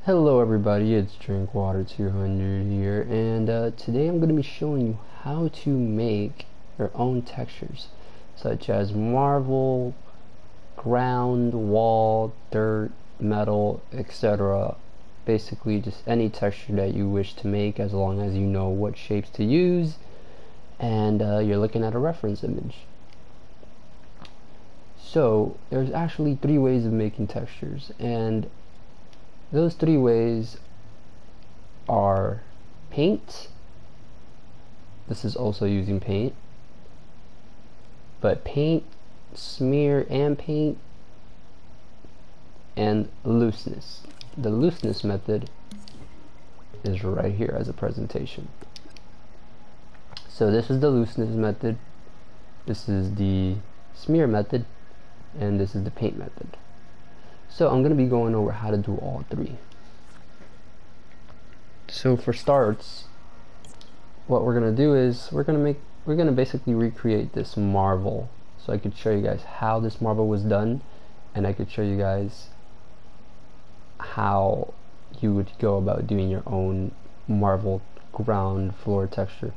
Hello everybody, it's Drinkwater200 here, and today I'm going to be showing you how to make your own textures, such as marble, ground, wall, dirt, metal, etc. Basically just any texture that you wish to make, as long as you know what shapes to use, and you're looking at a reference image. So there's actually 3 ways of making textures, and those 3 ways are paint. This is also using paint, but paint, smear and paint, and looseness. The looseness method is right here as a presentation. So this is the looseness method, this is the smear method, and this is the paint method. So I'm going to be going over how to do all 3. So for starts, what we're going to do is we're going to basically recreate this marble. So I could show you guys how this marble was done, and I could show you guys how you would go about doing your own marble ground floor texture.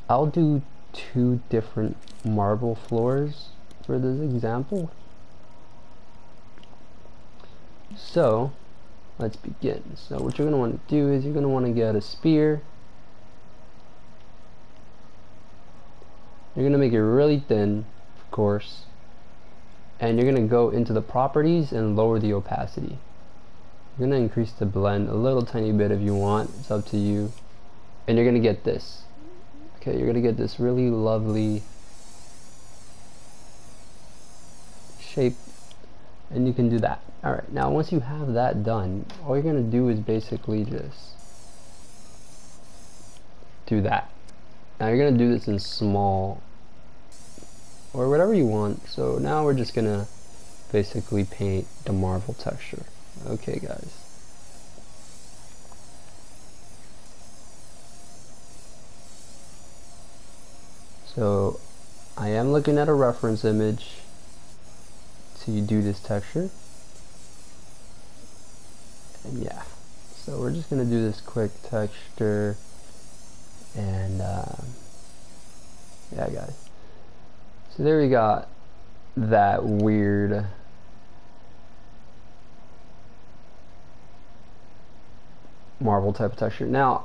I'll do 2 different marble floors for this example. So let's begin. So what you're going to want to do is you're going to want to get a spear. You're going to make it really thin, of course, and you're going to go into the properties and lower the opacity. You're going to increase the blend a little tiny bit if you want, it's up to you, and you're going to get this. Okay, you're going to get this really lovely shape, and you can do that. Alright, now once you have that done, all you're going to do is basically just do that. Now you're going to do this in small or whatever you want. So now we're just going to basically paint the marble texture. Okay guys. So I am looking at a reference image to do this texture. And yeah, so we're just gonna do this quick texture, and yeah guys, so there we got that weird marble type of texture. Now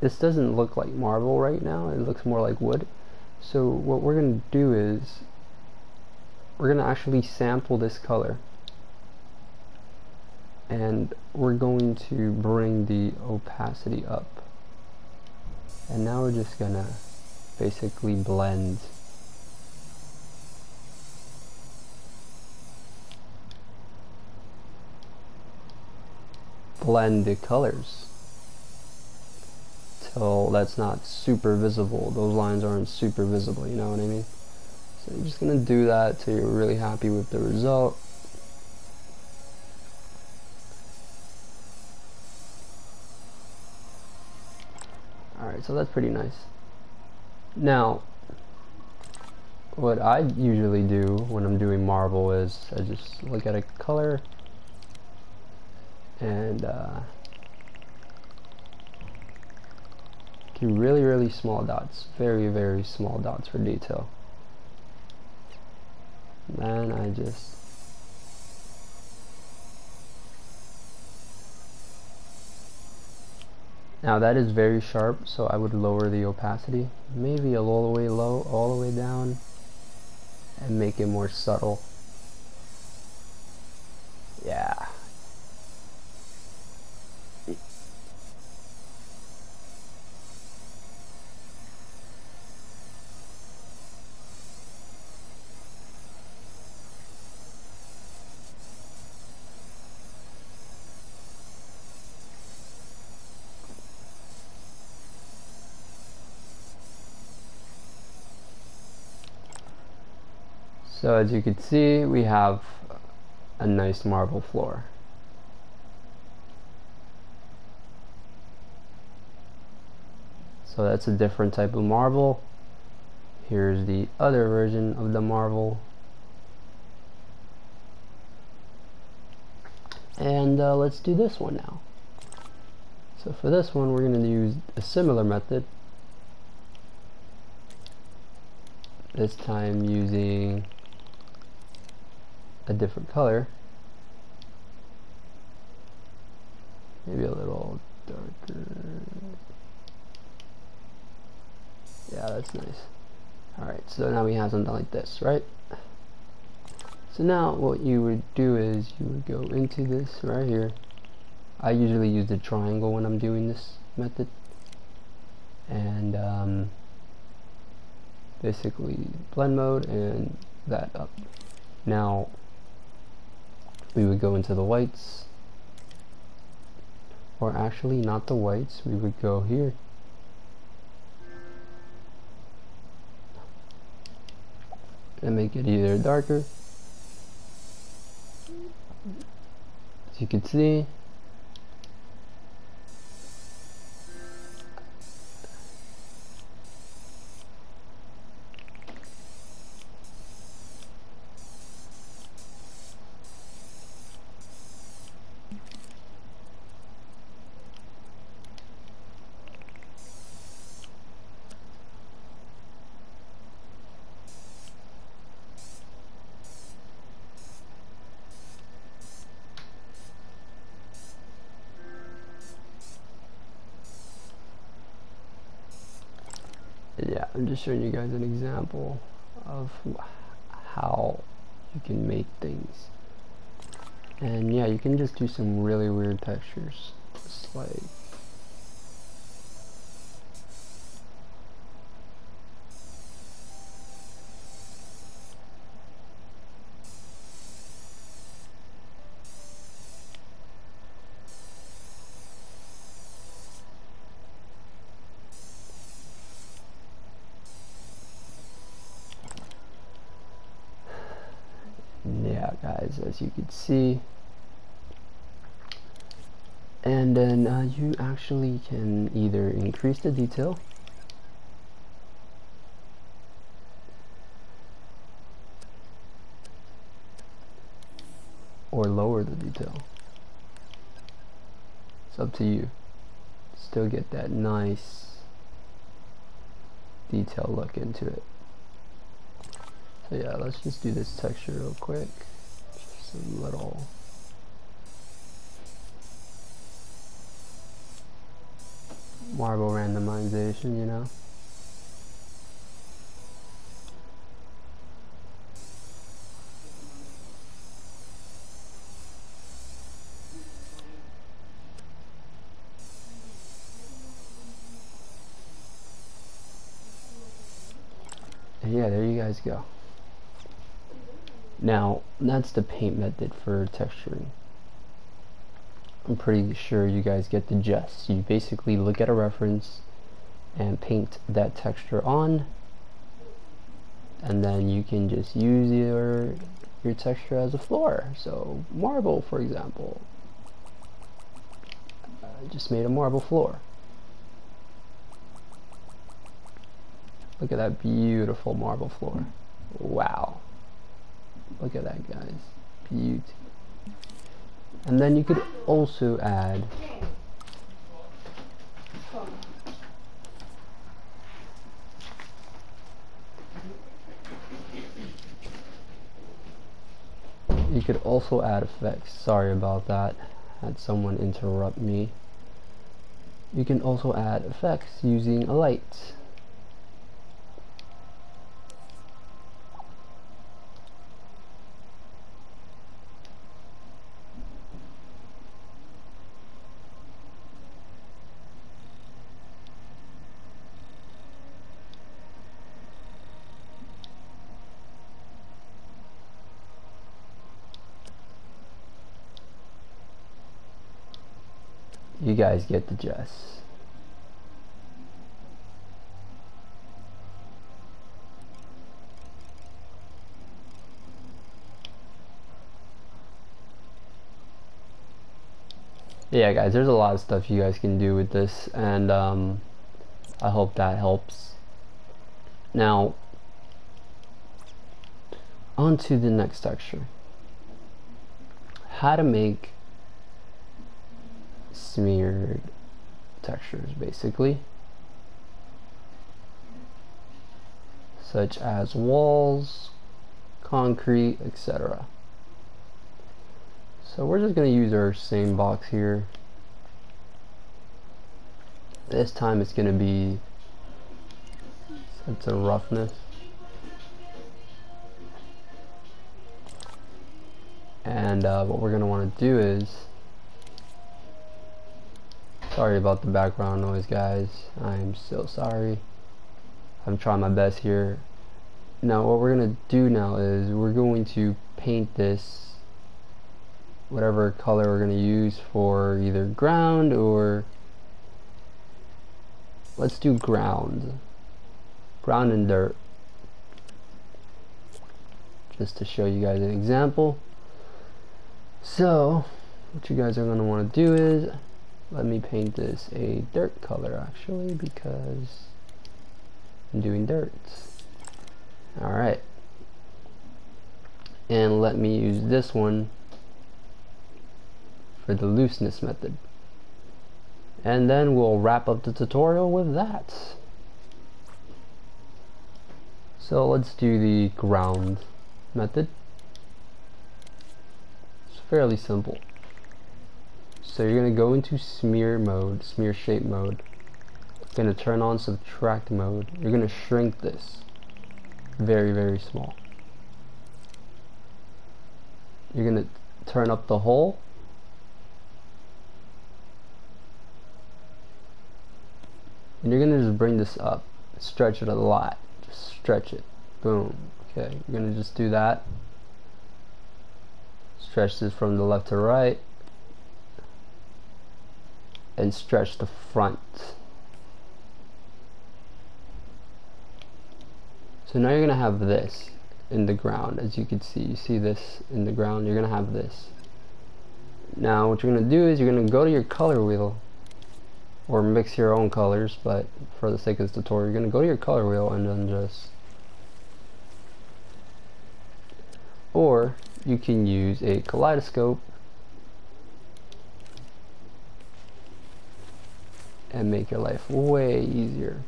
this doesn't look like marble right now, it looks more like wood. So what we're gonna do is we're gonna actually sample this color, and we're going to bring the opacity up, and now we're just gonna basically blend the colors till that's not super visible. Those lines aren't super visible, you know what I mean? So you're just gonna do that till you're really happy with the result. Alright, so that's pretty nice. Now, what I usually do when I'm doing marble is I just look at a color and do really small dots, very small dots for detail. And then I just now that is very sharp, so I would lower the opacity, maybe all the way low, all the way down, and make it more subtle. Yeah. So as you can see, we have a nice marble floor. So that's a different type of marble. Here's the other version of the marble. And let's do this one now. So for this one, we're going to use a similar method. This time using a different color. Maybe a little darker. Yeah, that's nice. Alright, so now we have something like this, right? So now what you would do is you would go into this right here. I usually use the triangle when I'm doing this method. And basically blend mode and that up. Now we would go into the whites, or actually not the whites, we would go here and make it either darker. As you can see, yeah, I'm just showing you guys an example of how you can make things. And yeah, you can just do some really weird textures, just like yeah, guys, as you can see. And then you actually can either increase the detail or lower the detail. It's up to you. Still get that nice detail look into it. So yeah, let's just do this texture real quick. Just a little marble randomization, you know. And yeah, there you guys go. Now, that's the paint method for texturing. I'm pretty sure you guys get the gist. You basically look at a reference and paint that texture on, and then you can just use your texture as a floor. So marble, for example, I just made a marble floor. Look at that beautiful marble floor. Wow, look at that, guys, beauty. And then you could also add effects. Sorry about that. Had someone interrupt me. You can also add effects using a light. You guys get the gist. Yeah, guys, there's a lot of stuff you guys can do with this, and I hope that helps. Now, on to the next texture. How to make smeared textures basically, such as walls, concrete, etc. So we're just going to use our same box here. This time it's going to be set to roughness. And what we're going to want to do is, sorry about the background noise guys, I'm so sorry. I'm trying my best here. Now what we're going to do now is we're going to paint this whatever color we're going to use for either ground, or let's do ground and dirt, just to show you guys an example. So what you guys are going to want to do is, let me paint this a dirt color actually, because I'm doing dirt. Alright, and let me use this one for the looseness method, and then we'll wrap up the tutorial with that. So let's do the ground method. It's fairly simple. So you're going to go into smear mode, smear shape mode. You're going to turn on subtract mode. You're going to shrink this very, very small. You're going to turn up the hole, and you're going to just bring this up, stretch it a lot, just stretch it, boom. Okay, you're going to just do that, stretch this from the left to right, and stretch the front. So now you're going to have this in the ground. As you can see, you see this in the ground, you're going to have this. Now what you're going to do is you're going to go to your color wheel, or mix your own colors, but for the sake of this tutorial, you're going to go to your color wheel and then just, or you can use a kaleidoscope and make your life way easier.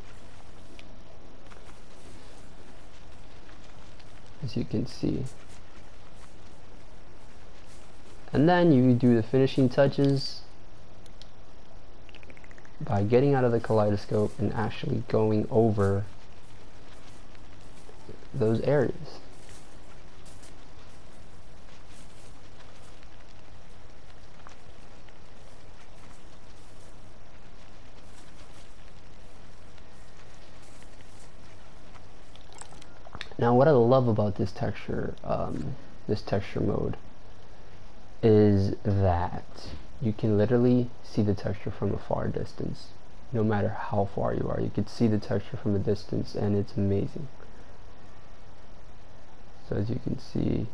As you can see. And then you do the finishing touches by getting out of the kaleidoscope and actually going over those areas. Now what I love about this texture mode is that you can literally see the texture from a far distance. No matter how far you are, you can see the texture from a distance, and it's amazing. So as you can see,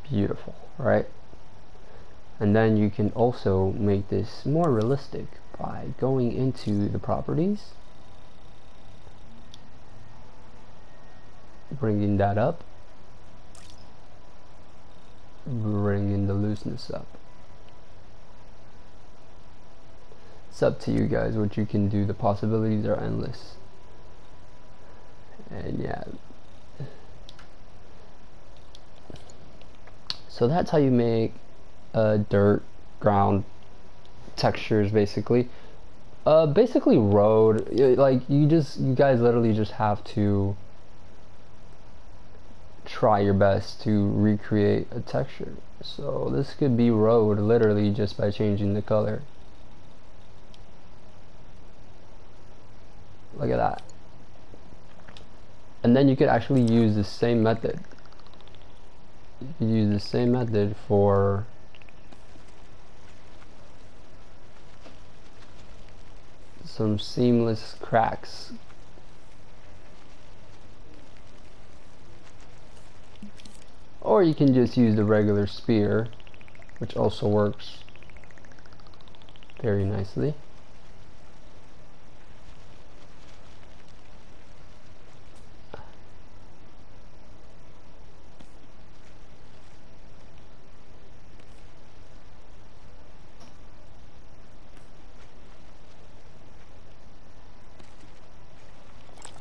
beautiful, right? And then you can also make this more realistic by going into the properties, bringing that up, bringing the looseness up. It's up to you guys what you can do. The possibilities are endless. And yeah, so that's how you make dirt, ground textures basically. Basically road, like you guys literally just have to try your best to recreate a texture. So this could be road literally just by changing the color. Look at that. And then you could actually use the same method. You could use the same method for some seamless cracks. Or you can just use the regular spear, which also works very nicely.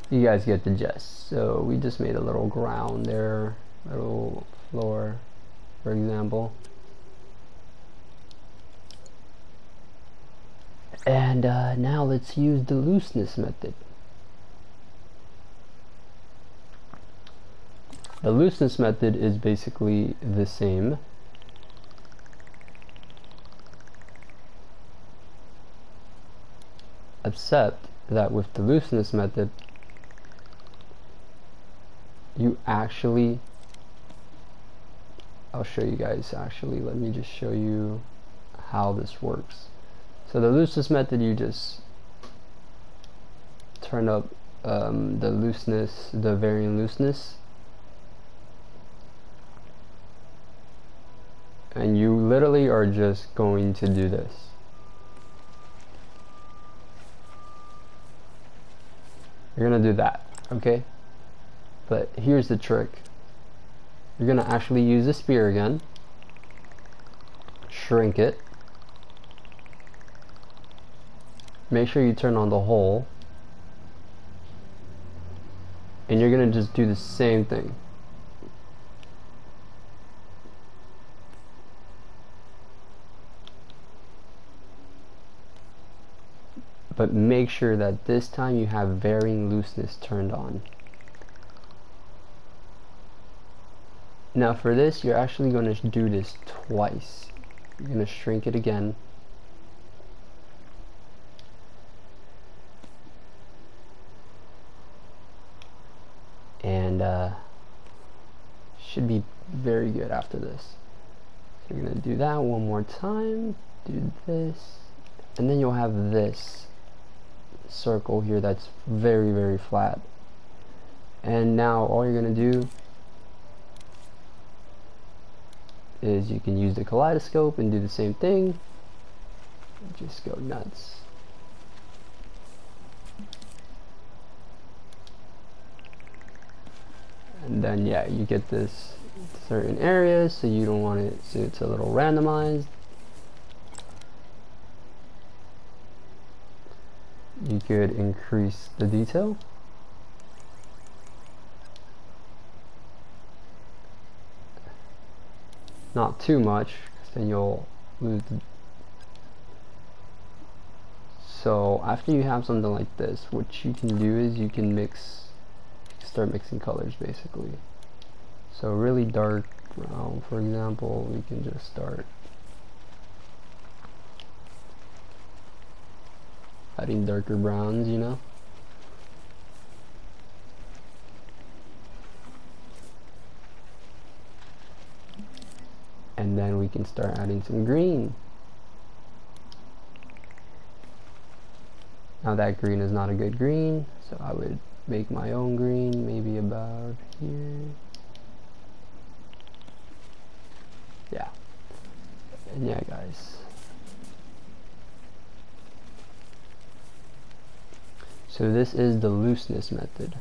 You guys get the gist. So we just made a little ground there, little floor, for example. And now let's use the looseness method. The looseness method is basically the same. Except that with the looseness method, you actually, I'll show you guys actually, let me just show you how this works. So the looseness method, you just turn up the looseness, the varying looseness, and you literally are just going to do this. You're gonna do that, okay? But here's the trick. You're gonna actually use the spear again, shrink it, make sure you turn on the hole, and you're gonna just do the same thing. But make sure that this time you have varying looseness turned on. Now for this, you're actually going to do this twice. You're going to shrink it again. And should be very good after this. So you're going to do that one more time. Do this. And then you'll have this circle here that's very, very flat. And now all you're going to do is you can use the kaleidoscope and do the same thing. Just go nuts. And then yeah, you get this certain areas, so you don't want it, so it's a little randomized. You could increase the detail. Not too much, because then you'll lose the. So after you have something like this, what you can do is you can start mixing colors basically. So really dark brown, for example, we can just start adding darker browns, you know. And then we can start adding some green. Now that green is not a good green, so I would make my own green, maybe about here. Yeah. And yeah, guys. So this is the looseness method.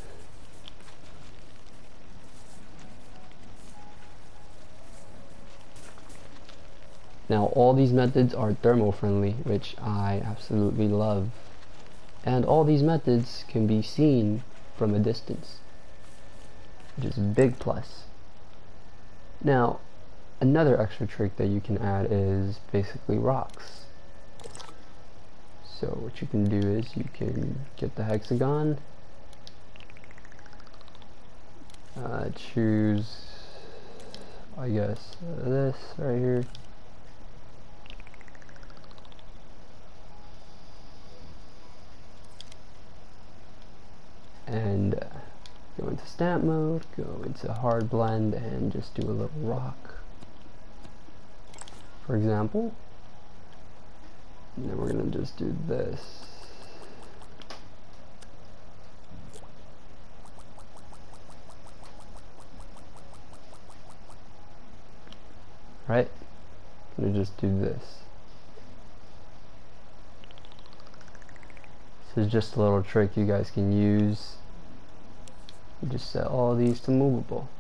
Now all these methods are thermal friendly, which I absolutely love. And all these methods can be seen from a distance, which is a big plus. Now another extra trick that you can add is basically rocks. So what you can do is you can get the hexagon, choose, I guess, this right here, and go into stamp mode, go into hard blend, and just do a little rock, for example. And then we're gonna just do this. Right? I'm gonna just do this. This is just a little trick you guys can use. You just set all these to movable.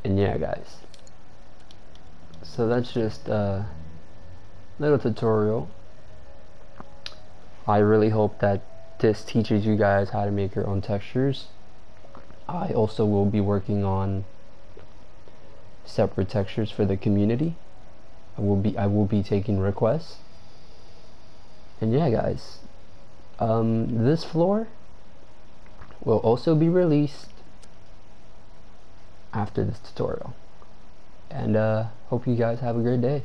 And yeah, guys, so that's just a little tutorial. I really hope that this teaches you guys how to make your own textures. I also will be working on separate textures for the community. I will be taking requests. And yeah, guys, this floor will also be released after this tutorial. And hope you guys have a great day.